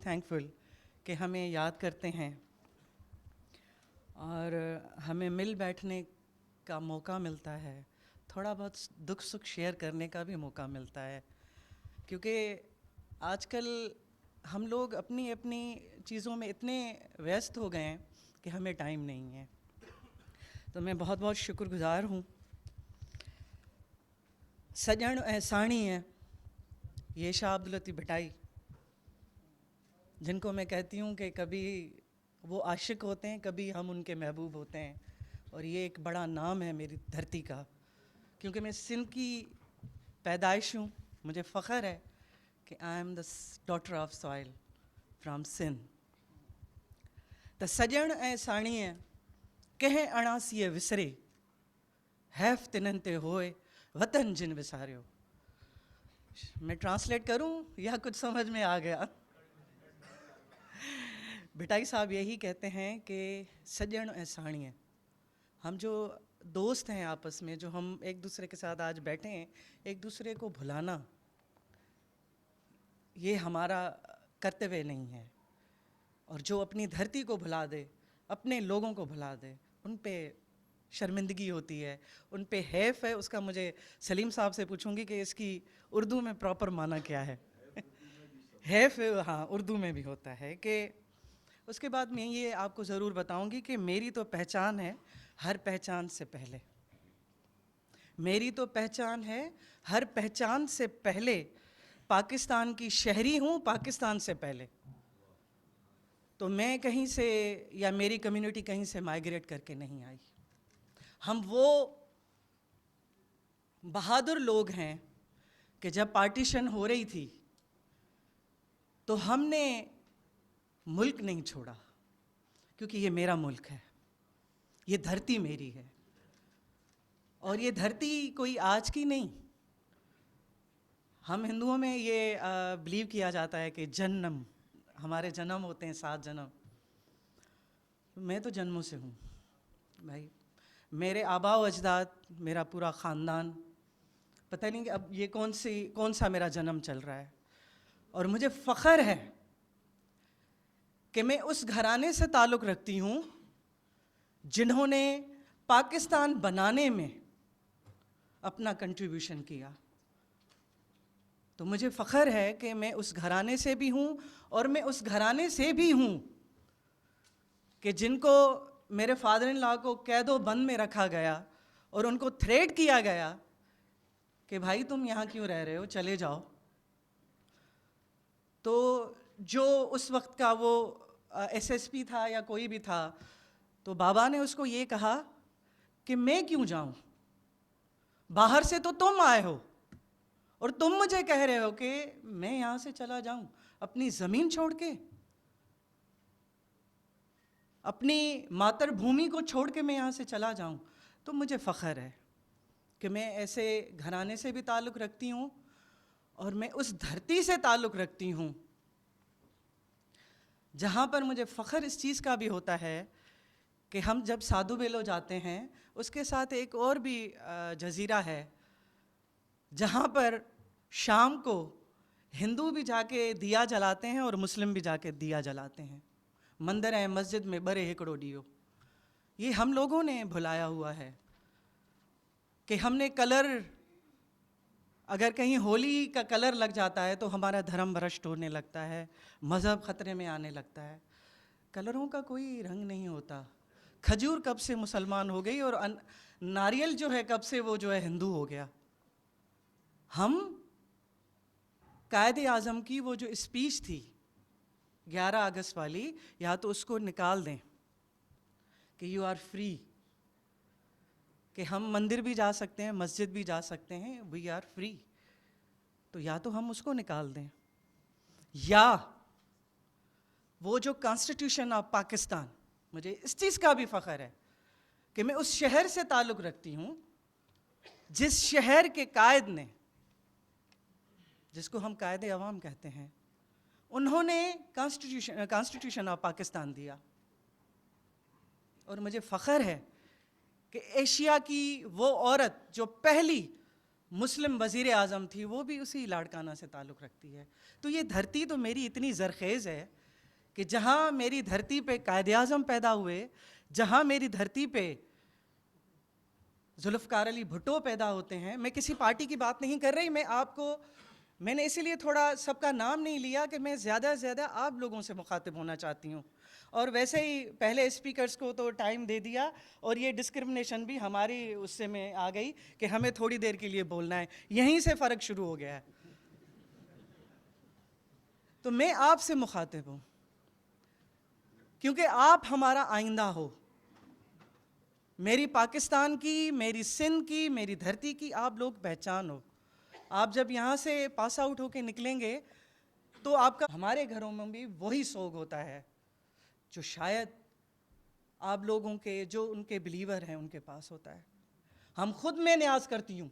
Thankful कि हमें याद करते हैं और हमें मिल बैठने का मौका मिलता है, थोड़ा बहुत दुख सुख शेयर करने का भी मौका मिलता है, क्योंकि आजकल हम लोग अपनी अपनी चीज़ों में इतने व्यस्त हो गए हैं कि हमें टाइम नहीं है। तो मैं बहुत बहुत शुक्रगुजार हूँ। सजण एहसानी है ये शाह अब्दुल लतीफ़ भटाई, जिनको मैं कहती हूँ कि कभी वो आशिक होते हैं, कभी हम उनके महबूब होते हैं। और ये एक बड़ा नाम है मेरी धरती का, क्योंकि मैं सिंध की पैदाइश हूँ। मुझे फ़ख्र है कि I am the daughter of soil from Sindh. त सजण ऐं साणीअ कंहिं अणासीअ विसरे, हैफ़ तिन्हनि ते होए वतन जिन विसारियो। मैं ट्रांसलेट करूँ या कुछ समझ में आ गया? भिटाई साहब यही कहते हैं कि सजण ऐं साणीअ, हम जो दोस्त हैं आपस में, जो हम एक दूसरे के साथ आज बैठे हैं, एक दूसरे को भुलाना ये हमारा कर्तव्य नहीं है। और जो अपनी धरती को भुला दे, अपने लोगों को भुला दे, उन पे शर्मिंदगी होती है, उन पे हैफ़ है। उसका मुझे सलीम साहब से पूछूंगी कि इसकी उर्दू में प्रॉपर माना क्या है। हैफ़, हाँ, उर्दू में भी होता है। कि उसके बाद मैं ये आपको ज़रूर बताऊंगी कि मेरी तो पहचान है हर पहचान से पहले। मेरी तो पहचान है हर पहचान से पहले। पाकिस्तान की शहरी हूँ पाकिस्तान से पहले। तो मैं कहीं से या मेरी कम्युनिटी कहीं से माइग्रेट करके नहीं आई। हम वो बहादुर लोग हैं कि जब पार्टीशन हो रही थी तो हमने मुल्क नहीं छोड़ा, क्योंकि ये मेरा मुल्क है, ये धरती मेरी है। और ये धरती कोई आज की नहीं। हम हिंदुओं में ये बिलीव किया जाता है कि जन्म, हमारे जन्म होते हैं 7 जन्म। मैं तो जन्मों से हूँ भाई। मेरे आबा व अजदाद, मेरा पूरा ख़ानदान, पता नहीं कि अब ये कौन सा मेरा जन्म चल रहा है। और मुझे फ़ख्र है कि मैं उस घराने से ताल्लुक़ रखती हूँ जिन्होंने पाकिस्तान बनाने में अपना कंट्रीब्यूशन किया। तो मुझे फ़ख्र है कि मैं उस घराने से भी हूँ, और मैं उस घराने से भी हूँ कि जिनको मेरे फादर इन लॉ को कैदो बंद में रखा गया और उनको थ्रेट किया गया कि भाई तुम यहाँ क्यों रह रहे हो, चले जाओ। तो जो उस वक्त का वो एसएसपी था या कोई भी था, तो बाबा ने उसको ये कहा कि मैं क्यों जाऊँ, बाहर से तो तुम आए हो और तुम मुझे कह रहे हो कि मैं यहाँ से चला जाऊँ, अपनी ज़मीन छोड़ के, अपनी मातृभूमि को छोड़ के मैं यहाँ से चला जाऊँ। तो मुझे फ़ख्र है कि मैं ऐसे घराने से भी ताल्लुक़ रखती हूँ, और मैं उस धरती से ताल्लुक़ रखती हूँ जहाँ पर मुझे फ़ख्र इस चीज़ का भी होता है कि हम जब साधु बेलो जाते हैं, उसके साथ एक और भी जज़ीरा है जहाँ पर शाम को हिंदू भी जाके दिया जलाते हैं और मुस्लिम भी जाके दिया जलाते हैं। मंदिर है, मस्जिद में बड़े हिकड़ो डियो। ये हम लोगों ने भुलाया हुआ है कि हमने कलर, अगर कहीं होली का कलर लग जाता है तो हमारा धर्म भ्रष्ट होने लगता है, मज़हब ख़तरे में आने लगता है। कलरों का कोई रंग नहीं होता। खजूर कब से मुसलमान हो गई और नारियल जो है कब से वो जो है हिंदू हो गया। हम कायदे आज़म की वो जो स्पीच थी 11 अगस्त वाली, या तो उसको निकाल दें कि यू आर फ्री, कि हम मंदिर भी जा सकते हैं, मस्जिद भी जा सकते हैं, वी आर फ्री। तो या तो हम उसको निकाल दें, या वो जो कॉन्स्टिट्यूशन ऑफ पाकिस्तान, मुझे इस चीज़ का भी फ़ख्र है कि मैं उस शहर से ताल्लुक़ रखती हूँ जिस शहर के कायद ने, जिसको हम कायदे अवाम कहते हैं, उन्होंने कॉन्स्टिट्यूशन ऑफ पाकिस्तान दिया। और मुझे फ़ख्र है कि एशिया की वो औरत जो पहली मुस्लिम वज़ीर आज़म थी, वो भी उसी लाड़काना से ताल्लुक़ रखती है। तो ये धरती तो मेरी इतनी ज़रख़ेज़ है कि जहाँ मेरी धरती पे कायदे आज़म पैदा हुए, जहाँ मेरी धरती पे जुल्फ़कार अली भुट्टो पैदा होते हैं। मैं किसी पार्टी की बात नहीं कर रही, मैंने इसीलिए थोड़ा सबका नाम नहीं लिया कि मैं ज़्यादा से ज़्यादा आप लोगों से मुखातिब होना चाहती हूँ। और वैसे ही पहले स्पीकर्स को तो टाइम दे दिया, और ये डिस्क्रिमिनेशन भी हमारी उससे में आ गई कि हमें थोड़ी देर के लिए बोलना है, यहीं से फ़र्क शुरू हो गया है। तो मैं आपसे मुखातिब हूँ क्योंकि आप हमारा आइंदा हो। मेरी पाकिस्तान की, मेरी सिंध की, मेरी धरती की आप लोग पहचान हो। आप जब यहाँ से पास आउट होके निकलेंगे तो आपका, हमारे घरों में भी वही सोग होता है जो शायद आप लोगों के, जो उनके बिलीवर हैं, उनके पास होता है। हम खुद, मैं न्याज करती हूँ,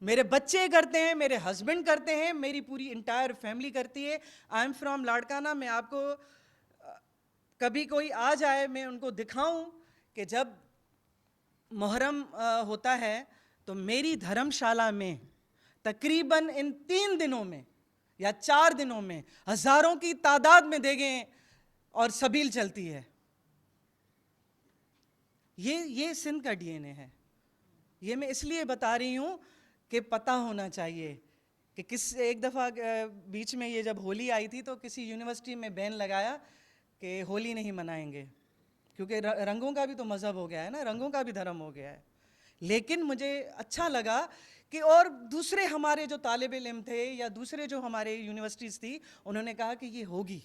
मेरे बच्चे करते हैं, मेरे हस्बैंड करते हैं, मेरी पूरी इंटायर फैमिली करती है। I am from Larkana. मैं आपको कभी कोई आ जाए, मैं उनको दिखाऊं कि जब मुहर्रम होता है तो मेरी धर्मशाला में तकरीबन इन 3 दिनों में या 4 दिनों में हज़ारों की तादाद में देगें और सबील चलती है। ये सिंध का डीएनए है। ये मैं इसलिए बता रही हूँ कि पता होना चाहिए कि एक दफ़ा बीच में ये जब होली आई थी तो किसी यूनिवर्सिटी में बैन लगाया कि होली नहीं मनाएंगे, क्योंकि रंगों का भी तो मज़हब हो गया है ना, रंगों का भी धर्म हो गया है। लेकिन मुझे अच्छा लगा कि और दूसरे हमारे जो तालिब इल्म थे या दूसरे जो हमारे यूनिवर्सिटीज़ थी, उन्होंने कहा कि ये होगी।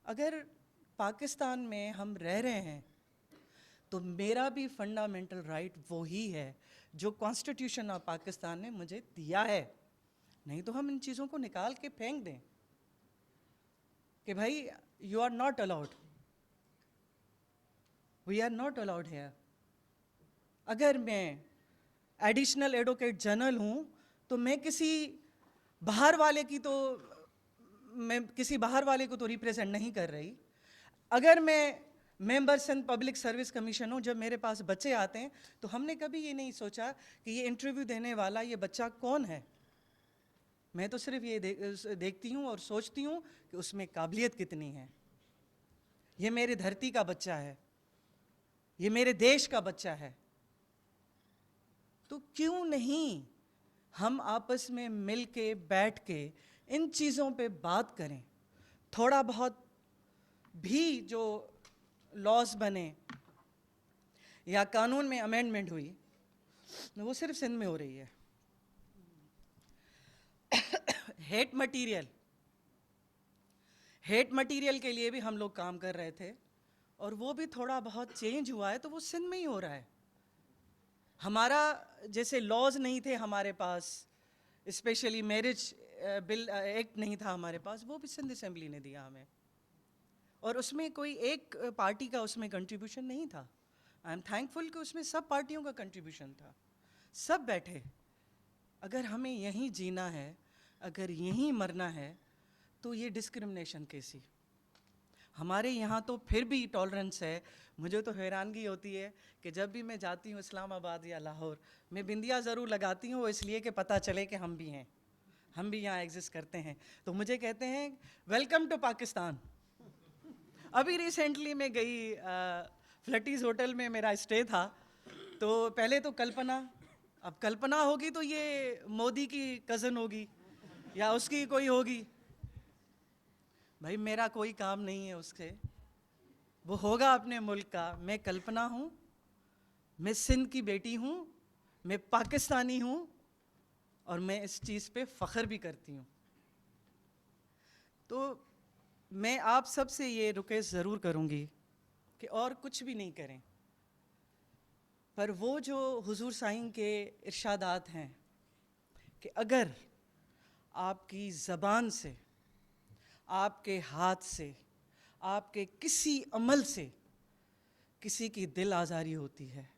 अगर पाकिस्तान में हम रह रहे हैं तो मेरा भी फंडामेंटल राइट वो ही है जो कॉन्स्टिट्यूशन ऑफ पाकिस्तान ने मुझे दिया है। नहीं तो हम इन चीज़ों को निकाल के फेंक दें कि भाई you are not allowed, we are not allowed here. अगर मैं एडिशनल एडवोकेट जनरल हूँ तो मैं किसी बाहर वाले को तो रिप्रेजेंट नहीं कर रही। अगर मैं members and public service commission हूँ, जब मेरे पास बच्चे आते हैं तो हमने कभी ये नहीं सोचा कि ये इंटरव्यू देने वाला ये बच्चा कौन है। मैं तो सिर्फ ये देखती हूँ और सोचती हूँ कि उसमें काबिलियत कितनी है। ये मेरी धरती का बच्चा है, ये मेरे देश का बच्चा है। तो क्यों नहीं हम आपस में मिल के बैठ के इन चीज़ों पे बात करें। थोड़ा बहुत भी जो लॉज बने या कानून में अमेंडमेंट हुई, वो सिर्फ सिंध में हो रही है। हेट मटेरियल के लिए भी हम लोग काम कर रहे थे, और वो भी थोड़ा बहुत चेंज हुआ है, तो वो सिंध में ही हो रहा है। हमारा जैसे लॉज नहीं थे हमारे पास, स्पेशली मैरिज बिल एक्ट नहीं था हमारे पास, वो भी सिंध असेंबली ने दिया हमें, और उसमें कोई एक पार्टी का उसमें कंट्रीब्यूशन नहीं था। आई एम थैंकफुल कि उसमें सब पार्टियों का कंट्रीब्यूशन था, सब बैठे। अगर हमें यहीं जीना है, अगर यहीं मरना है, तो ये डिस्क्रिमिनेशन कैसी? हमारे यहाँ तो फिर भी टॉलरेंस है। मुझे तो हैरानगी होती है कि जब भी मैं जाती हूँ इस्लामाबाद या लाहौर, मैं बिंदिया ज़रूर लगाती हूँ, इसलिए कि पता चले कि हम भी हैं, हम भी यहाँ एग्जिस्ट करते हैं। तो मुझे कहते हैं वेलकम टू पाकिस्तान। अभी रिसेंटली मैं गई फ्लटीज़ होटल में मेरा स्टे था, तो पहले तो कल्पना, अब कल्पना होगी तो ये मोदी की कज़न होगी या उसकी कोई होगी। भाई मेरा कोई काम नहीं है उससे, वो होगा अपने मुल्क का। मैं कल्पना हूँ, मैं सिंध की बेटी हूँ, मैं पाकिस्तानी हूँ, और मैं इस चीज़ पे फ़ख्र भी करती हूँ। तो मैं आप सब से ये रिक्वेस्ट ज़रूर करूँगी कि और कुछ भी नहीं करें, पर वो जो हुजूर साईं के इरशादात हैं कि अगर आपकी ज़बान से, आपके हाथ से, आपके किसी अमल से किसी की दिल आज़ारी होती है,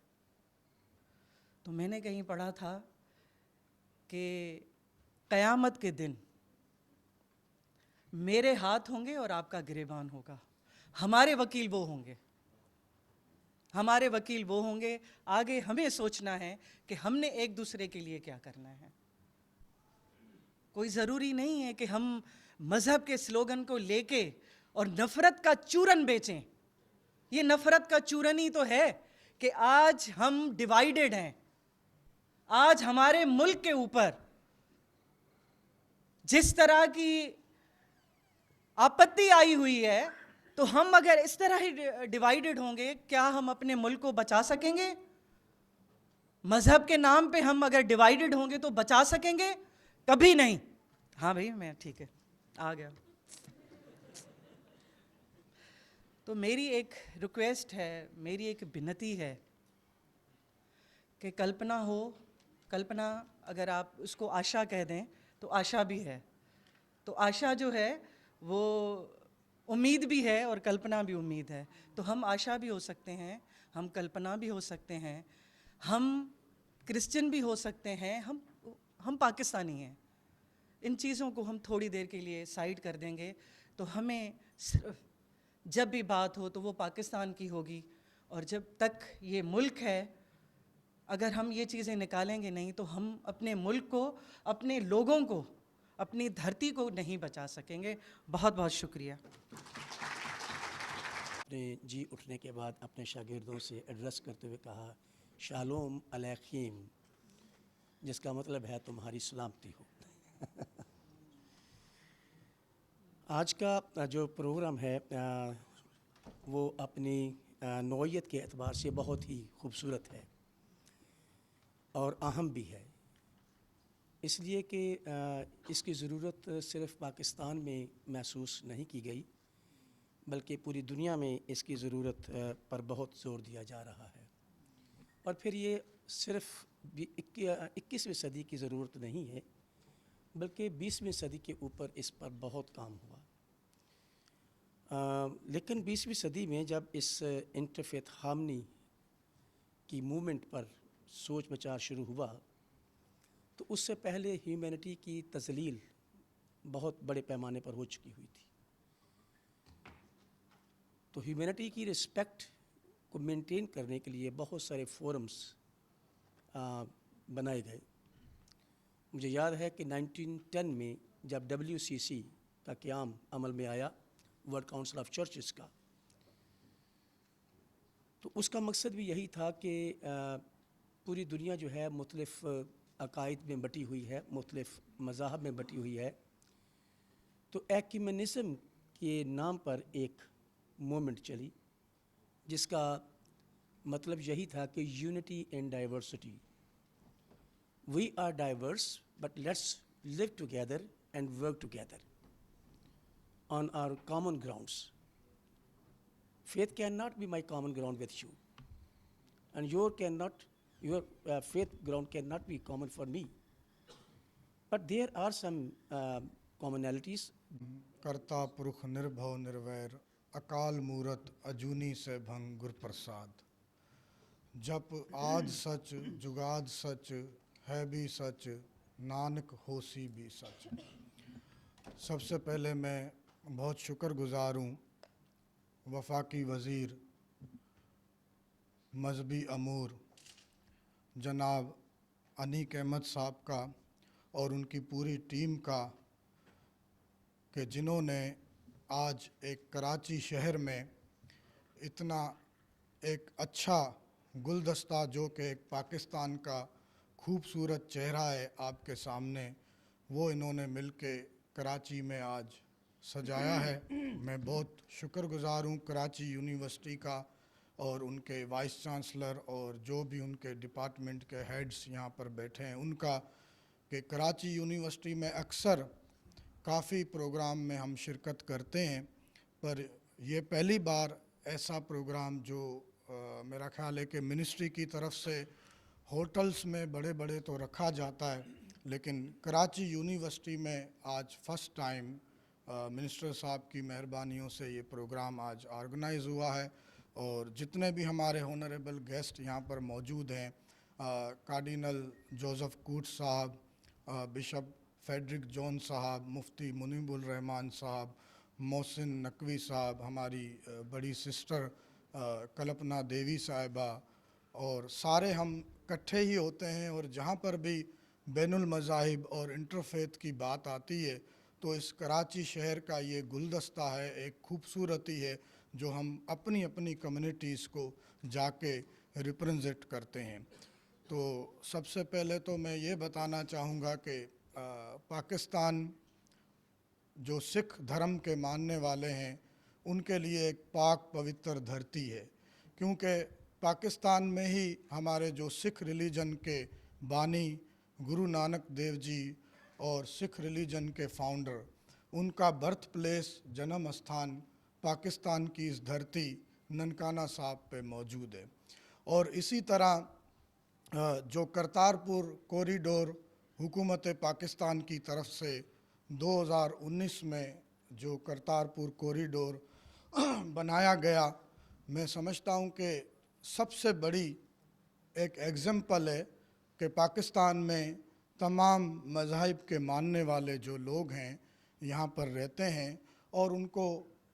तो मैंने कहीं पढ़ा था कि क़यामत के दिन मेरे हाथ होंगे और आपका गिरेबान होगा, हमारे वकील वो होंगे। हमारे वकील वो होंगे। आगे हमें सोचना है कि हमने एक दूसरे के लिए क्या करना है। कोई ज़रूरी नहीं है कि हम मज़हब के स्लोगन को लेके और नफ़रत का चूरन बेचें। ये नफ़रत का चूरन ही तो है कि आज हम डिवाइडेड हैं। आज हमारे मुल्क के ऊपर जिस तरह की आपत्ति आई हुई है, तो हम अगर इस तरह ही डिवाइडेड होंगे, क्या हम अपने मुल्क को बचा सकेंगे? मज़हब के नाम पे हम अगर डिवाइडेड होंगे तो बचा सकेंगे? कभी नहीं। हाँ भाई, मैं ठीक है, आ गया। तो मेरी एक रिक्वेस्ट है, मेरी एक विनती है कि कल्पना अगर आप उसको आशा कह दें तो आशा भी है। तो आशा जो है वो उम्मीद भी है और कल्पना भी उम्मीद है। तो हम आशा भी हो सकते हैं, हम कल्पना भी हो सकते हैं, हम क्रिश्चियन भी हो सकते हैं, हम पाकिस्तानी हैं। इन चीज़ों को हम थोड़ी देर के लिए साइड कर देंगे, तो हमें सिर्फ जब भी बात हो तो वो पाकिस्तान की होगी। और जब तक ये मुल्क है, अगर हम ये चीज़ें निकालेंगे नहीं तो हम अपने मुल्क को, अपने लोगों को, अपनी धरती को नहीं बचा सकेंगे। बहुत बहुत शुक्रिया। अपने जी उठने के बाद अपने शागिर्दों से एड्रेस करते हुए कहा, शालोम अलैखिम, जिसका मतलब है तुम्हारी सलामती हो। आज का जो प्रोग्राम है वो अपनी नौइयत के एतबार से बहुत ही खूबसूरत है और अहम भी है, इसलिए कि इसकी ज़रूरत सिर्फ़ पाकिस्तान में महसूस नहीं की गई, बल्कि पूरी दुनिया में इसकी ज़रूरत पर बहुत ज़ोर दिया जा रहा है। और फिर ये सिर्फ़ 21वीं सदी की ज़रूरत नहीं है, बल्कि 20वीं सदी के ऊपर इस पर बहुत काम हुआ। लेकिन 20वीं सदी में जब इस इंटरफेथ हार्मनी की मूवमेंट पर सोच विचार शुरू हुआ, तो उससे पहले ह्यूमैनिटी की तज़लील बहुत बड़े पैमाने पर हो चुकी हुई थी। तो ह्यूमैनिटी की रिस्पेक्ट को मेंटेन करने के लिए बहुत सारे फोरम्स बनाए गए। मुझे याद है कि 1910 में जब WCC का क़याम अमल में आया, वर्ल्ड काउंसिल ऑफ चर्चेस का, तो उसका मकसद भी यही था कि पूरी दुनिया जो है मुख्तलिफ़ अकायद में बटी हुई है, मुख्तलिफ़ मज़ाहब में बटी हुई है, तो एक्यूमेनिज़्म के नाम पर एक मूवमेंट चली, जिसका मतलब यही था कि unity in diversity. We are diverse but let's live together and work together on our common grounds. Faith cannot be my common ground with you, and your faith ground cannot be common for me. But there are some commonalities. करता पुरुष निर्भव निर्वैर, अकाल मूरत अजूनी से भंग गुर प्रसाद। जप आद सच जुगाद सच, है भी सच नानक होसी भी सच। सबसे पहले मैं बहुत शुक्रगुजार हूँ वफाकी वज़ीर मजहबी अमूर जनाब अनीक अहमद साहब का और उनकी पूरी टीम का, कि जिन्होंने आज एक कराची शहर में इतना एक अच्छा गुलदस्ता, जो कि एक पाकिस्तान का खूबसूरत चेहरा है आपके सामने, वो इन्होंने मिलके कराची में आज सजाया है। मैं बहुत शुक्रगुजार हूँ कराची यूनिवर्सिटी का और उनके वाइस चांसलर और जो भी उनके डिपार्टमेंट के हेड्स यहाँ पर बैठे हैं उनका, कि कराची यूनिवर्सिटी में अक्सर काफ़ी प्रोग्राम में हम शिरकत करते हैं, पर ये पहली बार ऐसा प्रोग्राम जो मेरा ख्याल है कि मिनिस्ट्री की तरफ से होटल्स में बड़े बड़े तो रखा जाता है, लेकिन कराची यूनिवर्सिटी में आज फर्स्ट टाइम मिनिस्टर साहब की मेहरबानियों से ये प्रोग्राम आज ऑर्गेनाइज़ हुआ है। और जितने भी हमारे ऑनरेबल गेस्ट यहाँ पर मौजूद हैं, cardinal Joseph Coutts sahab, bishop Frederick John साहब, मुफ्ती मुनीबुल रहमान साहब, मोहसिन नकवी साहब, हमारी बड़ी सिस्टर कल्पना देवी साहिबा और सारे हम इकट्ठे ही होते हैं। और जहाँ पर भी बैनुल मज़ाहिब और इंटरफेथ की बात आती है तो इस कराची शहर का ये गुलदस्ता है, एक खूबसूरती है जो हम अपनी अपनी कम्युनिटीज़ को जाके रिप्रेजेंट करते हैं। तो सबसे पहले तो मैं ये बताना चाहूँगा कि पाकिस्तान जो सिख धर्म के मानने वाले हैं उनके लिए एक पाक पवित्र धरती है, क्योंकि पाकिस्तान में ही हमारे जो सिख रिलीजन के बानी गुरु नानक देव जी और सिख रिलीजन के फाउंडर, उनका बर्थ प्लेस जन्म स्थान पाकिस्तान की इस धरती ननकाना साहब पे मौजूद है। और इसी तरह जो करतारपुर कॉरिडोर हुकूमत पाकिस्तान की तरफ से 2019 में जो करतारपुर कॉरिडोर बनाया गया, मैं समझता हूँ कि सबसे बड़ी एक एग्जाम्पल है कि पाकिस्तान में तमाम मज़ाहिब के मानने वाले जो लोग हैं यहाँ पर रहते हैं और उनको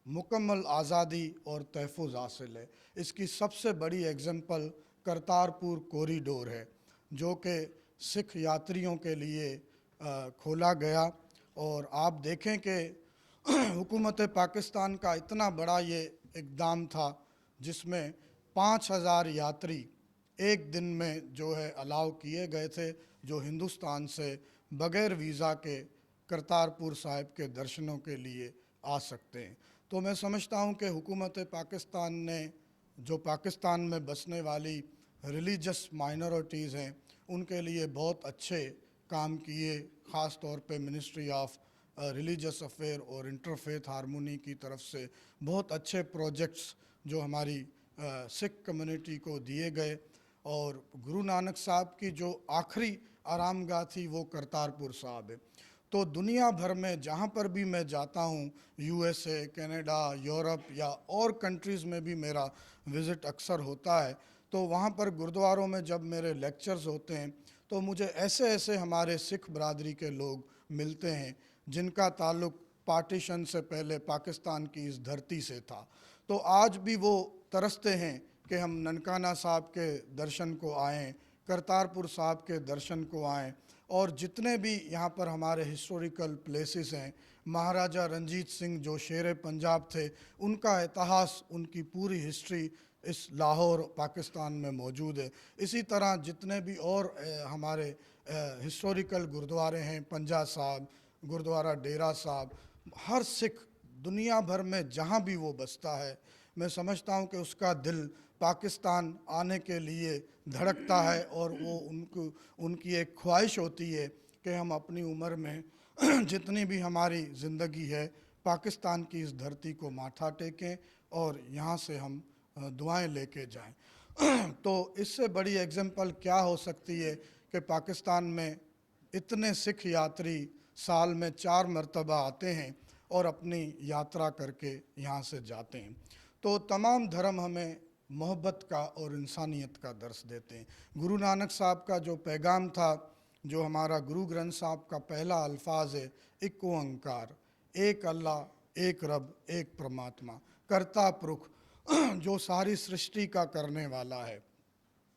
मुकम्मल आज़ादी और तहफ़्फ़ुज़ हासिल है। इसकी सबसे बड़ी एग्जाम्पल करतारपुर कॉरिडोर है जो कि सिख यात्रियों के लिए खोला गया। और आप देखें कि हुकूमत पाकिस्तान का इतना बड़ा ये इक़दाम था जिसमें 5000 यात्री एक दिन में जो है अलाउ किए गए थे, जो हिंदुस्तान से बग़ैर वीज़ा के करतारपुर साहिब के दर्शनों के लिए आ सकते हैं। तो मैं समझता हूँ कि हुकूमत पाकिस्तान ने जो पाकिस्तान में बसने वाली रिलीजस माइनॉरिटीज़ हैं उनके लिए बहुत अच्छे काम किए। ख़ास तौर पे मिनिस्ट्री ऑफ रिलीजियस अफेयर और इंटरफेथ हारमोनी की तरफ से बहुत अच्छे प्रोजेक्ट्स जो हमारी सिख कम्युनिटी को दिए गए। और गुरु नानक साहब की जो आखिरी आरामगाह थी वो करतारपुर साहब है। तो दुनिया भर में जहाँ पर भी मैं जाता हूँ, यूएसए, कनाडा, यूरोप या और कंट्रीज़ में भी मेरा विज़िट अक्सर होता है, तो वहाँ पर गुरुद्वारों में जब मेरे लेक्चर्स होते हैं तो मुझे ऐसे ऐसे हमारे सिख बरादरी के लोग मिलते हैं जिनका ताल्लुक़ पार्टीशन से पहले पाकिस्तान की इस धरती से था। तो आज भी वो तरसते हैं कि हम ननकाना साहब के दर्शन को आएँ, करतारपुर साहब के दर्शन को आएँ। और जितने भी यहाँ पर हमारे हिस्टोरिकल प्लेसेस हैं, महाराजा रंजीत सिंह जो शेर पंजाब थे, उनका इतिहास, उनकी पूरी हिस्ट्री इस लाहौर पाकिस्तान में मौजूद है। इसी तरह जितने भी और हमारे हिस्टोरिकल गुरुद्वारे हैं, पंजा साहब, गुरुद्वारा डेरा साहब, हर सिख दुनिया भर में जहाँ भी वो बसता है, मैं समझता हूँ कि उसका दिल पाकिस्तान आने के लिए धड़कता है और वो उनकी एक ख्वाहिश होती है कि हम अपनी उम्र में जितनी भी हमारी ज़िंदगी है पाकिस्तान की इस धरती को माथा टेकें और यहाँ से हम दुआएं लेके जाएं। तो इससे बड़ी एग्जाम्पल क्या हो सकती है कि पाकिस्तान में इतने सिख यात्री साल में 4 मरतबा आते हैं और अपनी यात्रा करके यहाँ से जाते हैं। तो तमाम धर्म हमें मोहब्बत का और इंसानियत का दर्स देते हैं। गुरु नानक साहब का जो पैगाम था, जो हमारा गुरु ग्रंथ साहब का पहला अल्फाज है, इक ओंकार, एक अल्लाह, एक रब, एक परमात्मा, कर्ता पुरुष, जो सारी सृष्टि का करने वाला है,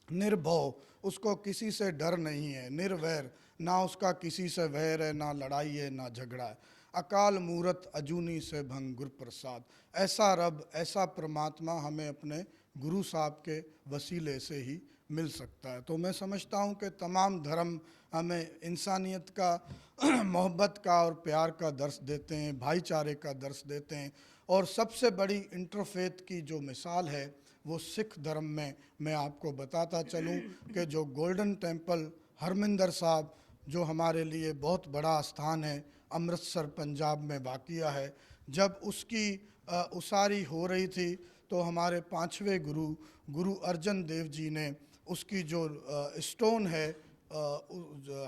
निर्भव, उसको किसी से डर नहीं है, निर्वैर, ना उसका किसी से वैर है, ना लड़ाई है, ना झगड़ा है, अकाल मूरत अजूनी से भंग गुर प्रसाद। ऐसा रब, ऐसा परमात्मा हमें अपने गुरु साहब के वसीले से ही मिल सकता है। तो मैं समझता हूँ कि तमाम धर्म हमें इंसानियत का, मोहब्बत का और प्यार का दर्स देते हैं, भाईचारे का दर्स देते हैं। और सबसे बड़ी इंटरफेथ की जो मिसाल है वो सिख धर्म में मैं आपको बताता चलूँ कि जो गोल्डन टेम्पल हरमिंदर साहब, जो हमारे लिए बहुत बड़ा स्थान है, अमृतसर पंजाब में वाक़िया है, जब उसकी उसारी हो रही थी तो हमारे 5वें गुरु गुरु अर्जन देव जी ने उसकी जो स्टोन है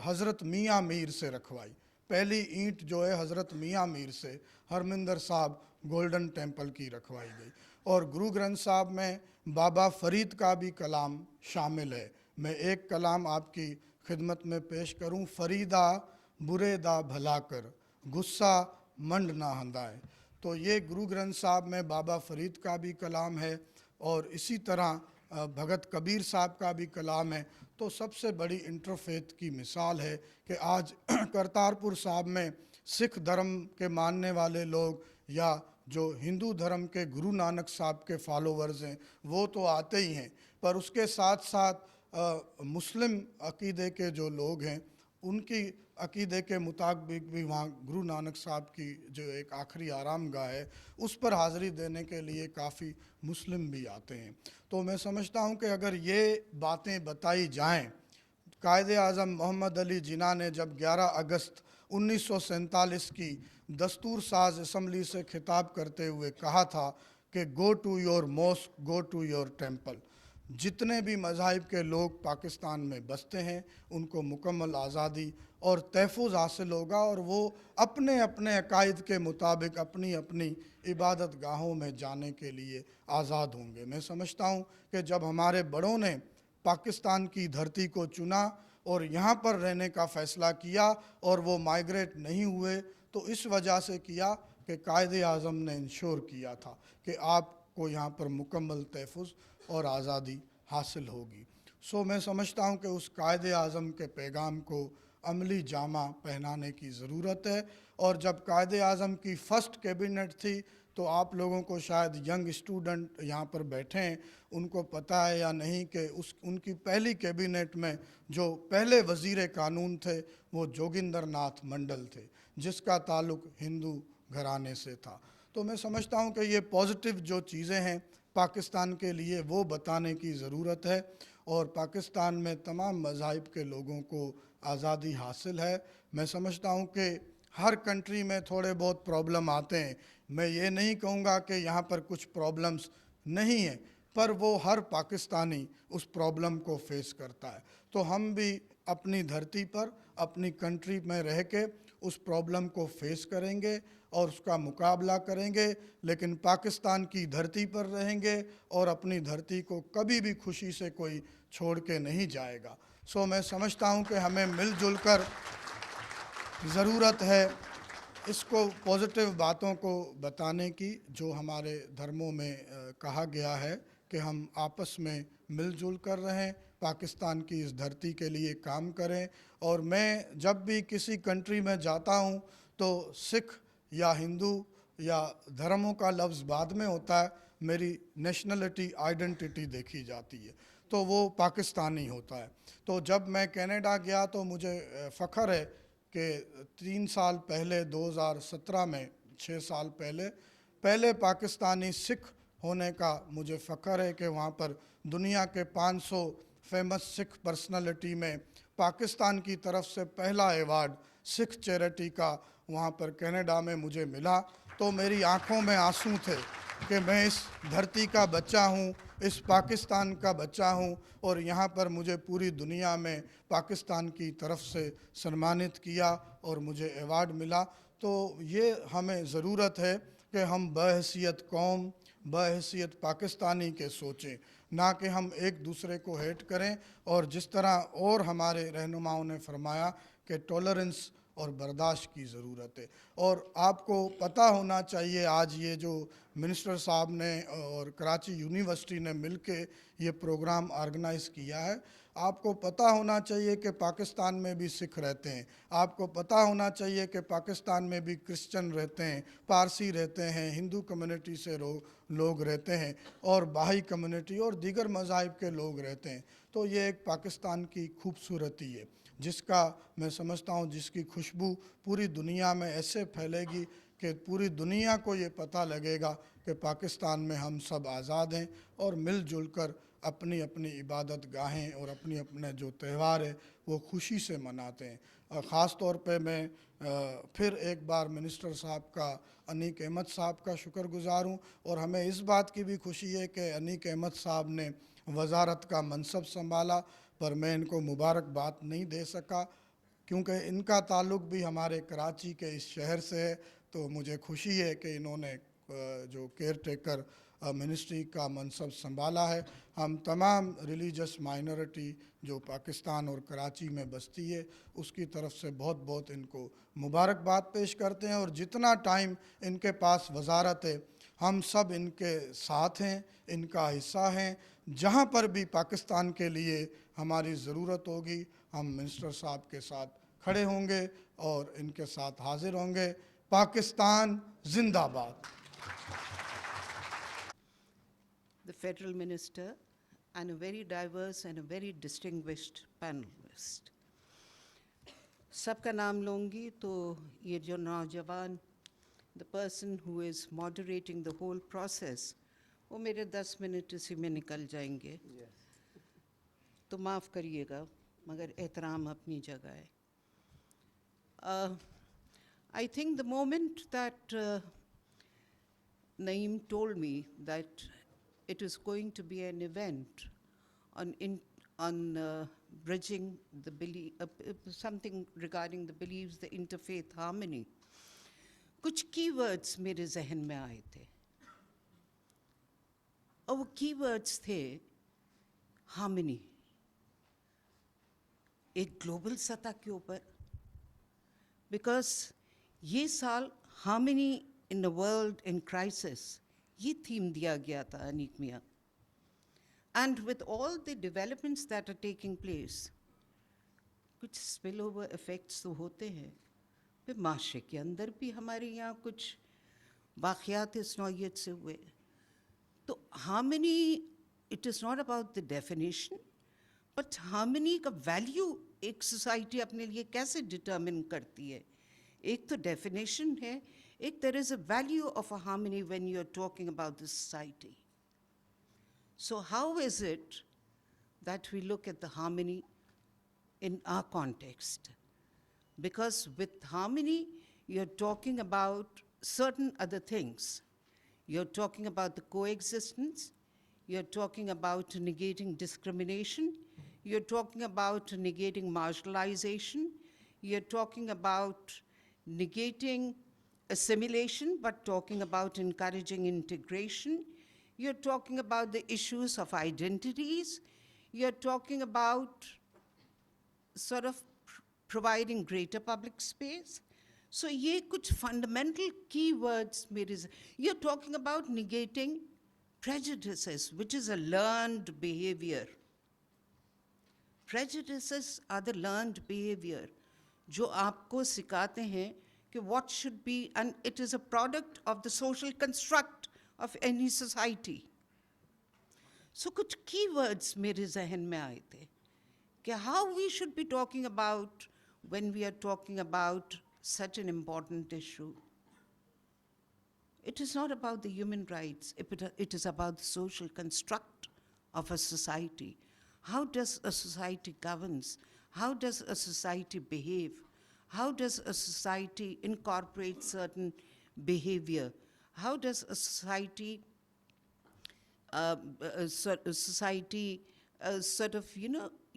हज़रत मियाँ मीर से रखवाई। पहली ईंट जो है हज़रत मियाँ मीर से हरमिंदर साहब गोल्डन टेम्पल की रखवाई गई। और गुरु ग्रंथ साहब में बाबा फरीद का भी कलाम शामिल है। मैं एक कलाम आपकी खिदमत में पेश करूं। फरीदा बुरेदा भला कर, गुस्सा मंड ना हंदाए। तो ये गुरु ग्रंथ साहब में बाबा फरीद का भी कलाम है। और इसी तरह भगत कबीर साहब का भी कलाम है। तो सबसे बड़ी इंटरफेथ की मिसाल है कि आज करतारपुर साहब में सिख धर्म के मानने वाले लोग या जो हिंदू धर्म के गुरु नानक साहब के फॉलोवर्स हैं वो तो आते ही हैं, पर उसके साथ साथ मुस्लिम अकीदे के जो लोग हैं उनकी अकीदे के मुताबिक भी वहाँ गुरु नानक साहब की जो एक आखिरी आराम गाह है उस पर हाज़िरी देने के लिए काफ़ी मुस्लिम भी आते हैं। तो मैं समझता हूँ कि अगर ये बातें बताई जाएं, कायदे आज़म मोहम्मद अली जिन्ना ने जब 11 अगस्त 1947 की दस्तूर साज असम्बली से खिताब करते हुए कहा था कि go to your mosque, go to your temple, जितने भी मज़ाहिब के लोग पाकिस्तान में बसते हैं उनको मुकम्मल आज़ादी और तहफ़्फ़ुज़ हासिल होगा और वो अपने अपने अकायद के मुताबिक अपनी अपनी इबादत गाहों में जाने के लिए आज़ाद होंगे। मैं समझता हूँ कि जब हमारे बड़ों ने पाकिस्तान की धरती को चुना और यहाँ पर रहने का फ़ैसला किया और वो माइग्रेट नहीं हुए, तो इस वजह से किया कि कायदे आज़म ने इंश्योर किया था कि आपको यहाँ पर मुकम्मल तहफ़्फ़ुज़ और आज़ादी हासिल होगी। सो मैं समझता हूँ कि उस कायदे आज़म के पैगाम को अमली जामा पहनाने की ज़रूरत है। और जब कायदे आज़म की फ़र्स्ट कैबिनेट थी तो आप लोगों को शायद यंग स्टूडेंट यहाँ पर बैठे हैं, उनको पता है या नहीं कि उनकी पहली कैबिनेट में जो पहले वज़ीर कानून थे वो जोगिंदर नाथ मंडल थे, जिसका ताल्लुक़ हिंदू घराने से था। तो मैं समझता हूँ कि ये पॉजिटिव जो चीज़ें हैं पाकिस्तान के लिए वो बताने की ज़रूरत है। और पाकिस्तान में तमाम मज़ाहिब के लोगों को आज़ादी हासिल है। मैं समझता हूँ कि हर कंट्री में थोड़े बहुत प्रॉब्लम आते हैं, मैं ये नहीं कहूँगा कि यहाँ पर कुछ प्रॉब्लम्स नहीं हैं, पर वो हर पाकिस्तानी उस प्रॉब्लम को फेस करता है। तो हम भी अपनी धरती पर अपनी कंट्री में रह के उस प्रॉब्लम को फेस करेंगे और उसका मुकाबला करेंगे, लेकिन पाकिस्तान की धरती पर रहेंगे और अपनी धरती को कभी भी खुशी से कोई छोड़ के नहीं जाएगा। सो मैं समझता हूँ कि हमें मिलजुल कर ज़रूरत है इसको पॉजिटिव बातों को बताने की, जो हमारे धर्मों में कहा गया है कि हम आपस में मिलजुल कर रहें, पाकिस्तान की इस धरती के लिए काम करें। और मैं जब भी किसी कंट्री में जाता हूँ तो सिख या हिंदू या धर्मों का लफ्ज़ बाद में होता है, मेरी नेशनलिटी आइडेंटिटी देखी जाती है, तो वो पाकिस्तानी होता है। तो जब मैं कनाडा गया तो मुझे फ़ख्र है कि 3 साल पहले 2017 में 6 साल पहले पाकिस्तानी सिख होने का मुझे फ़ख्र है कि वहाँ पर दुनिया के 500 फेमस सिख पर्सनालिटी में पाकिस्तान की तरफ से पहला अवार्ड सिख चैरिटी का वहाँ पर कनाडा में मुझे मिला। तो मेरी आंखों में आंसू थे कि मैं इस धरती का बच्चा हूँ, इस पाकिस्तान का बच्चा हूँ और यहाँ पर मुझे पूरी दुनिया में पाकिस्तान की तरफ से सम्मानित किया और मुझे अवार्ड मिला। तो ये हमें ज़रूरत है कि हम बहैसियत कौम, बहैसियत पाकिस्तानी के सोचें, ना कि हम एक दूसरे को हेट करें। और जिस तरह और हमारे रहनुमाओं ने फरमाया कि टॉलरेंस और बर्दाश्त की ज़रूरत है। और आपको पता होना चाहिए आज ये जो मिनिस्टर साहब ने और कराची यूनिवर्सिटी ने मिलके ये प्रोग्राम ऑर्गेनाइज़ किया है, आपको पता होना चाहिए कि पाकिस्तान में भी सिख रहते हैं, आपको पता होना चाहिए कि पाकिस्तान में भी क्रिश्चियन रहते हैं, पारसी रहते हैं, हिंदू कम्युनिटी से लोग रहते हैं और बाही कम्युनिटी और दीगर मज़ाहिब के लोग रहते हैं। तो ये एक पाकिस्तान की खूबसूरती है जिसका मैं समझता हूँ जिसकी खुशबू पूरी दुनिया में ऐसे फैलेगी कि पूरी दुनिया को ये पता लगेगा कि पाकिस्तान में हम सब आज़ाद हैं और मिलजुल कर अपनी अपनी इबादत गाहें और अपने अपने जो त्यौहार है वो खुशी से मनाते हैं। ख़ास तौर पे मैं फिर एक बार मिनिस्टर साहब का, अनीक अहमद साहब का शुक्रगुज़ार हूँ। और हमें इस बात की भी खुशी है कि अनीक अहमद साहब ने वज़ारत का मनसब संभाला, पर मैं इनको मुबारकबाद नहीं दे सका क्योंकि इनका ताल्लुक़ भी हमारे कराची के इस शहर से है। तो मुझे खुशी है कि इन्होंने जो केयर टेकर मिनिस्ट्री का मनसब संभाला है। हम तमाम रिलीजियस माइनॉरिटी जो पाकिस्तान और कराची में बसती है उसकी तरफ से बहुत बहुत इनको मुबारकबाद पेश करते हैं। और जितना टाइम इनके पास वज़ारत है हम सब इनके साथ हैं, इनका हिस्सा हैं। जहाँ पर भी पाकिस्तान के लिए हमारी ज़रूरत होगी, हम मिनिस्टर साहब के साथ खड़े होंगे और इनके साथ हाजिर होंगे। पाकिस्तान जिंदाबाद। The federal minister, and a very diverse and a very distinguished panelist. सबका नाम लूँगी तो ये जो नौजवान, the person who is moderating the whole process, वो मेरे 10 मिनट इसी में निकल जाएंगे, तो माफ़ करिएगा, मगर एहतराम अपनी जगह है. I think the moment that Naeem told me that it is going to be an event on bridging the belief, something regarding the beliefs, the interfaith harmony, कुछ keywords मेरे जहन में आए थे, और वो keywords थे harmony, एक global सतह के ऊपर, because ये साल harmony in a world in crisis, ये theme दिया गया था अनीक मियाँ. And with all the developments that are taking place, कुछ spillover effects तो होते हैं, फिर माशरे के अंदर भी हमारे यहाँ कुछ वाक़यात इस नौयत से हुए. तो harmony, it is not about the definition, but harmony का value एक society अपने लिए कैसे determine करती है. एक तो definition है, एक there is a value of a harmony when you're talking about the society. So how is it that we look at the harmony in our context? Because with harmony, you're talking about certain other things. You're talking about the coexistence, you're talking about negating discrimination, you're talking about negating marginalization, you're talking about negating assimilation, but talking about encouraging integration. You're talking about the issues of identities. You're talking about sort of providing greater public space. So ye kuch fundamental keywords you're talking about negating prejudices, which is a learned behavior. Prejudices are the learned behavior जो आपको सिखाते हैं कि what should be, and it is a product of the social construct of any society. So कुछ keywords मेरे जहन में आए थे कि how we should be talking about when we are talking about such an important issue. It is not about the human rights, it is about the social construct of a society. How does a society governs? How does a society behave? How does a society incorporate certain behavior? How does a society sort of,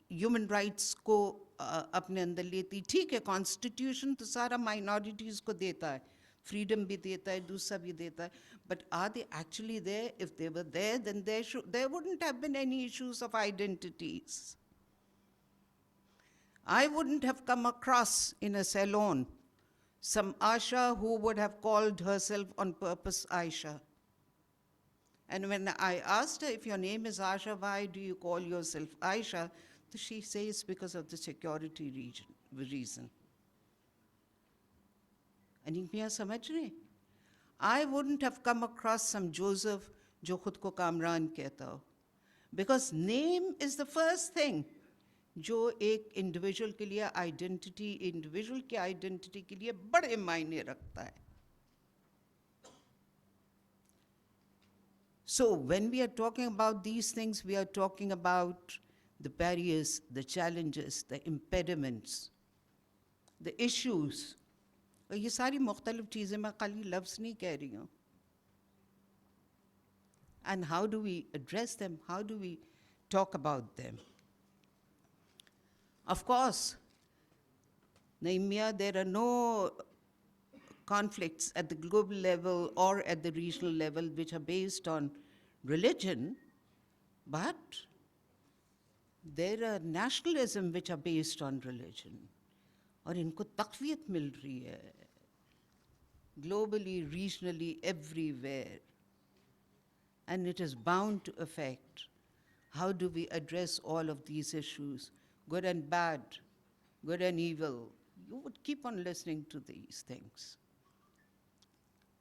human rights को अपने अंदर लेती? ठीक है, constitution तो सारा minorities को देता है, freedom भी देता है, दूसरा भी देता है, but are they actually there? If they were there, then there wouldn't have been any issues of identities. I wouldn't have come across in a salon some Asha who would have called herself on purpose Aisha. And when I asked her, if your name is Asha, why do you call yourself Aisha? She says because of the security reason. Anik Miyan samajh rahe? I wouldn't have come across some Joseph jo khud ko Kamran kehta ho. Because name is the first thing जो एक individual के लिए identity, individual की identity के लिए बड़े मायने रखता है. So when we are talking about these things, we are talking about the barriers, the challenges, the impediments, the issues. और ये सारी मुख्तलिफ चीज़ें मैं खाली लफ्ज़ नहीं कह रही हूँ. And how do we address them? How do we talk about them? Of course, Naeem Mian, there are no conflicts at the global level or at the regional level which are based on religion, but there are nationalism which are based on religion. और इनको तक़वियत मिल रही है globally, regionally, everywhere. and it is bound to affect how do we address all of these issues, good and bad, good and evil. You would keep on listening to these things.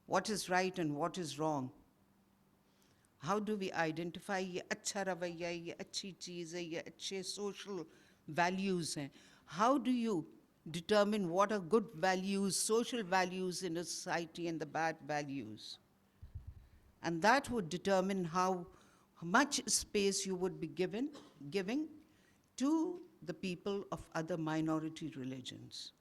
What is right and what is wrong? How do we identify ये अच्छा रवैया, ये अच्छी चीज़ है, ये अच्छे social values हैं? How do you determine what are good values, social values in a society and the bad values? And that would determine how much space you would be giving to the people of other minority religions.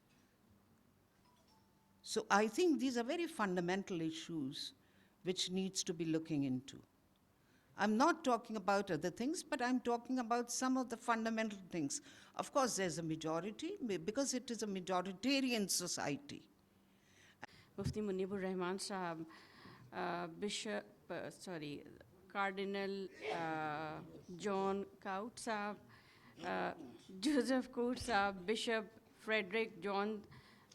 So I think these are very fundamental issues which needs to be looking into. I'm not talking about other things, but I'm talking about some of the fundamental things. Of course, there's a majority, because it is a majoritarian society. Mufti Munibur Rahman sahab, cardinal John Coutts sahab, Joseph Coutts sahab, bishop Frederick John,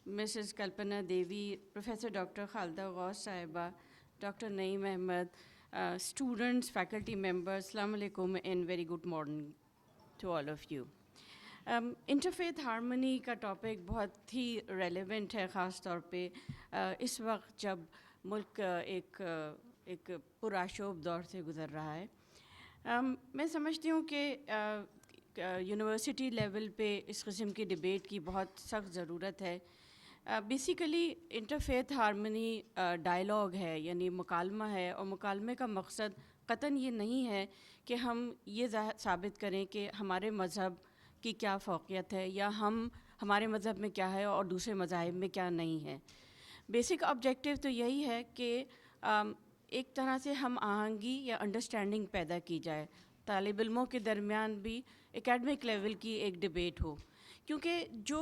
Mrs Kalpana Devi, professor doctor Khalida Ghaus sahiba, doctor Naeem Ahmad, students, faculty members, Assalamu alaikum and very good morning to all of you. Interfaith harmony का topic बहुत ही relevant है, ख़ास तौर पे इस वक्त जब मुल्क एक पुराशोभ दौर से गुज़र रहा है. मैं समझती हूँ कि यूनिवर्सिटी लेवल पे इस किस्म की डिबेट की बहुत सख्त ज़रूरत है. बेसिकली इंटरफेथ हारमनी डायलॉग है, यानी मुकालमा है, और मुकालमे का मकसद क़तन ये नहीं है कि हम ये साबित करें कि हमारे मज़हब की क्या फ़ौक़ियत है या हमारे मज़हब में क्या है और दूसरे मज़ाहिब में क्या नहीं है. बेसिक ऑब्जेक्टिव तो यही है कि एक तरह से हम आहंगी या अंडरस्टैंडिंग पैदा की जाए, तालिब इल्मों के दरमियान भी एकेडमिक लेवल की एक डिबेट हो. क्योंकि जो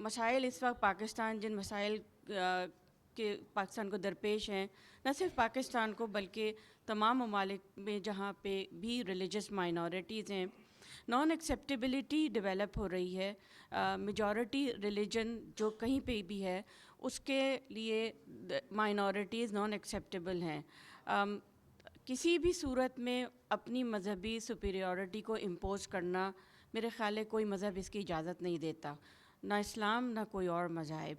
मसाइल इस वक्त पाकिस्तान, जिन मसाइल के पाकिस्तान को दरपेश हैं, न सिर्फ पाकिस्तान को बल्कि तमाम ममालिक में जहाँ पे भी रिलीजियस माइनॉरिटीज़ हैं, नॉन एक्सेप्टेबिलिटी डेवलप हो रही है. मेजॉरिटी रिलीजन जो कहीं पे भी है उसके लिए माइनॉरिटीज़ नॉन एक्सेप्टेबल हैं. किसी भी सूरत में अपनी मजहबी सुपीरियॉरिटी को इम्पोज़ करना, मेरे ख़्याल है कोई मज़हब इसकी इजाज़त नहीं देता, ना इस्लाम ना कोई और मज़ाहिब.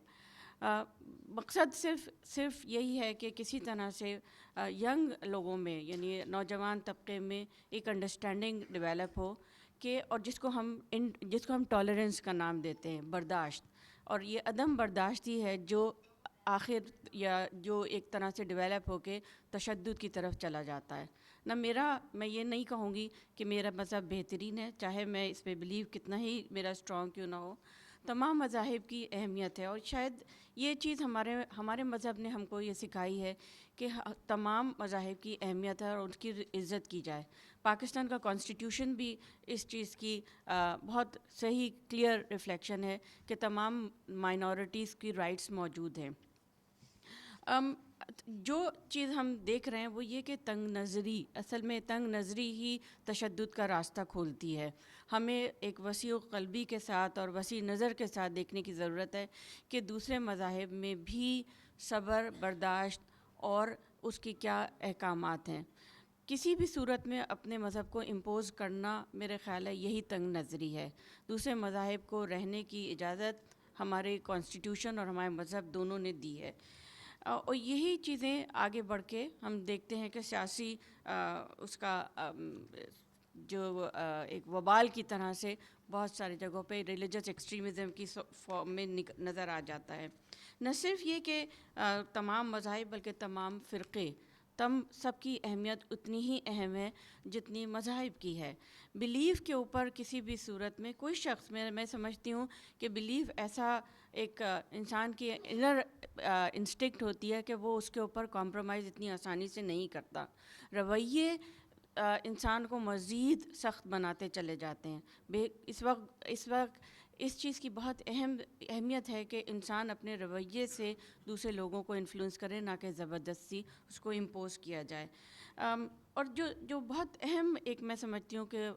मकसद सिर्फ यही है कि किसी तरह से यंग लोगों में, यानी नौजवान तबके में एक अंडरस्टैंडिंग डेवलप हो कि, और जिसको हम टॉलरेंस का नाम देते हैं, बर्दाश्त. और ये अदम बर्दाश्त ही है जो आखिर या जो एक तरह से डेवलप होके तशद्दुद की तरफ चला जाता है. मैं ये नहीं कहूँगी कि मेरा मज़हब बेहतरीन है, चाहे मैं इस पे बिलीव कितना ही मेरा स्ट्रॉन्ग क्यों ना हो. तमाम मज़ाहिब की अहमियत है, और शायद ये चीज़ हमारे मज़हब ने हमको ये सिखाई है कि तमाम मज़ाहिब की अहमियत है और उनकी इज़्ज़त की जाए. पाकिस्तान का कॉन्स्टिट्यूशन भी इस चीज़ की बहुत सही क्लियर रिफ्लेक्शन है कि तमाम माइनॉरिटीज़ की राइट्स मौजूद हैं. जो चीज़ हम देख रहे हैं वो ये कि तंग नज़री, असल में तंग नज़री ही तशद्दुद का रास्ता खोलती है. हमें एक वसी क़ल्बी के साथ और वसी नज़र के साथ देखने की ज़रूरत है कि दूसरे मज़ाहिब में भी सब्र, बर्दाश्त और उसकी क्या अहकामात हैं. किसी भी सूरत में अपने मज़हब को इम्पोज़ करना, मेरे ख़्याल है यही तंग नज़री है. दूसरे मज़ाहिब को रहने की इजाज़त हमारे कॉन्स्टिट्यूशन और हमारे मज़हब दोनों ने दी है. और यही चीज़ें आगे बढ़ के हम देखते हैं कि सियासी उसका जो एक वबाल की तरह से बहुत सारी जगहों पे रिलीजियस एक्सट्रीमिज़म की फॉर्म में नज़र आ जाता है. न सिर्फ ये कि तमाम मज़ाहिब बल्कि तमाम फ़िरक़े, सबकी अहमियत उतनी ही अहम है जितनी मज़ाहिब की है. बिलीव के ऊपर किसी भी सूरत में कोई शख्स, मैं समझती हूँ कि बिलीव ऐसा एक इंसान की इनर इंस्टिक्ट होती है कि वो उसके ऊपर कॉम्प्रोमाइज़ इतनी आसानी से नहीं करता. रवैये इंसान को मज़ीद सख्त बनाते चले जाते हैं. इस वक्त इस चीज़ की बहुत अहमियत है कि इंसान अपने रवैये से दूसरे लोगों को इन्फ्लुएंस करे, ना कि ज़बरदस्ती उसको इम्पोज़ किया जाए. और जो बहुत अहम एक मैं समझती हूँ कि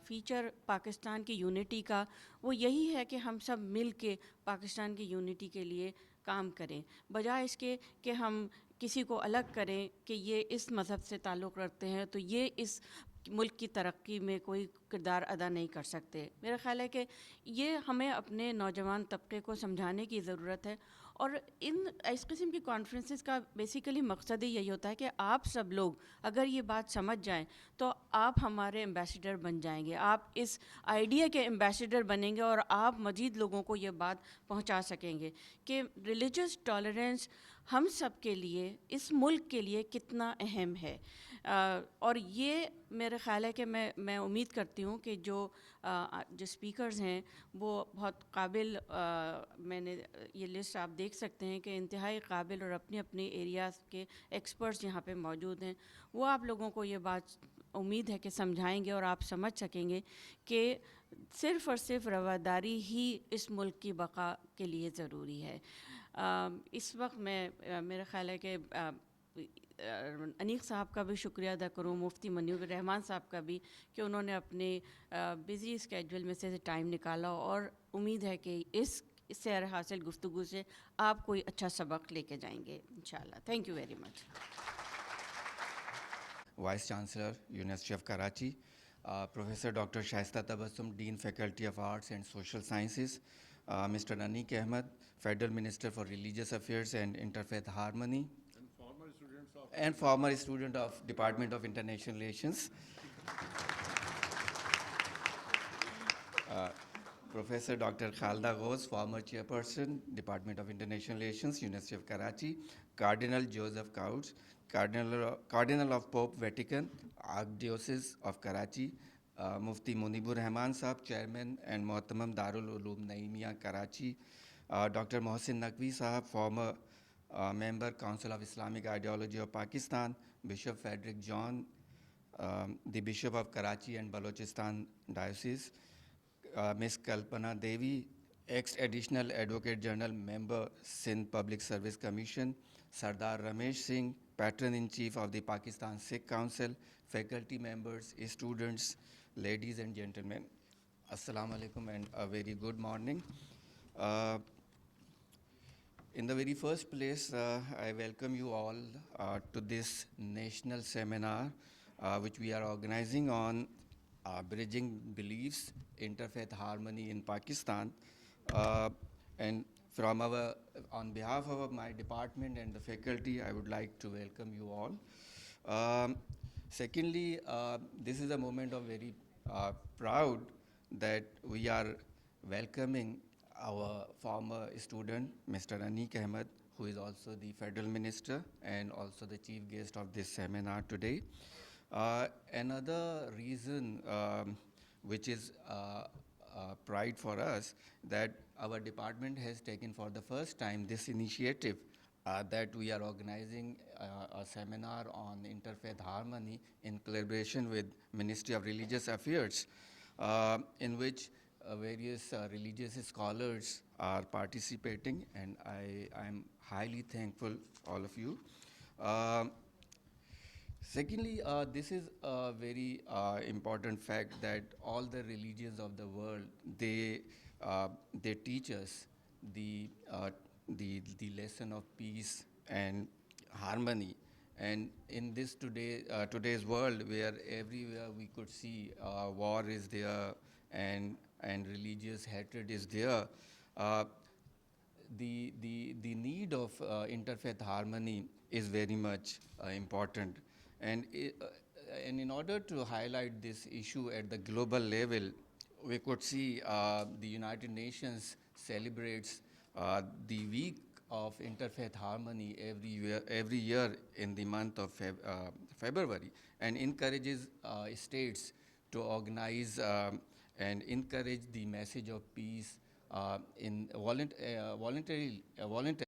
फ़ीचर पाकिस्तान की यूनिटी का वो यही है कि हम सब मिल के पाकिस्तान की यूनिटी के लिए काम करें, बजाय इसके कि हम किसी को अलग करें कि ये इस मज़हब से ताल्लुक़ रखते हैं तो ये इस मुल्क की तरक्की में कोई किरदार अदा नहीं कर सकते। मेरा ख़्याल है कि ये हमें अपने नौजवान तबके को समझाने की ज़रूरत है, और इस किस्म की कॉन्फ्रेंसेस का बेसिकली मकसद ही यही होता है कि आप सब लोग अगर ये बात समझ जाएं तो आप हमारे एम्बेसडर बन जाएंगे, आप इस आइडिया के एम्बेसडर बनेंगे और आप मज़ीद लोगों को ये बात पहुंचा सकेंगे कि रिलीजियस टॉलरेंस हम सब के लिए, इस मुल्क के लिए कितना अहम है। और ये मेरा ख़्याल है कि मैं उम्मीद करती हूँ कि जो स्पीकर्स हैं वो बहुत काबिल, मैंने ये लिस्ट आप देख सकते हैं कि इंतहाई काबिल और अपनी अपनी एरियाज़ के एक्सपर्ट्स यहाँ पे मौजूद हैं। वो आप लोगों को ये बात उम्मीद है कि समझाएंगे और आप समझ सकेंगे कि सिर्फ़ और सिर्फ रवादारी ही इस मुल्क की बका के लिए ज़रूरी है। इस वक्त मेरा ख़्याल है कि अनीक साहब का भी शुक्रिया अदा करूँ, मुफ्ती मनियूर रहमान साहब का भी, कि उन्होंने अपने बिज़ी स्केड्यूल में से टाइम निकाला, और उम्मीद है कि इस सैर हासिल गुफ्तगू से आप कोई अच्छा सबक लेके जाएंगे इंशाल्लाह। Thank you very much. Vice Chancellor, University of Karachi, Professor Dr. Shaista Tabassum, Dean Faculty of Arts and Social Sciences, Mr. Anik Ahmed, Federal Minister for Religious Affairs and Interfaith Harmony, and former student of Department of International Relations, Professor Dr. Khalda Ghosh, former Chairperson, Department of International Relations, University of Karachi, Cardinal Joseph Couch, Cardinal of Pope Vatican, Archdiocese of Karachi, Mufti Munibur Rahman Sahab, Chairman and Muhtamam Darul Uloom Naimia, Karachi, Dr. Mohsin Naqvi Sahab, former member, Council of Islamic Ideology of Pakistan, Bishop Frederick John, the Bishop of Karachi and Balochistan Diocese, Ms. Kalpana Devi, ex-additional Advocate General, Member, Sindh Public Service Commission, Sardar Ramesh Singh, Patron-in-Chief of the Pakistan Sikh Council, faculty members, students, ladies and gentlemen. Assalamu alaikum and a very good morning. In the very first place, I welcome you all to this national seminar which we are organizing on bridging beliefs, interfaith harmony in Pakistan. And on behalf of my department and the faculty, I would like to welcome you all. Secondly, this is a moment of very proud that we are welcoming our former student, Mr. Anik Ahmed, who is also the federal minister and also the chief guest of this seminar today. Another reason which is pride for us, that our department has taken for the first time this initiative that we are organizing a seminar on interfaith harmony in collaboration with Ministry of Religious Affairs, in which various religious scholars are participating, and I am highly thankful all of you. Secondly, this is a very important fact that all the religions of the world, they teach us the lesson of peace and harmony. And in this today's world, where everywhere we could see war is there and religious hatred is there, the need of interfaith harmony is very much important. And in order to highlight this issue at the global level, we could see the United Nations celebrates the week of interfaith harmony every year in the month of February, and encourages states to organize and encourage the message of peace in voluntary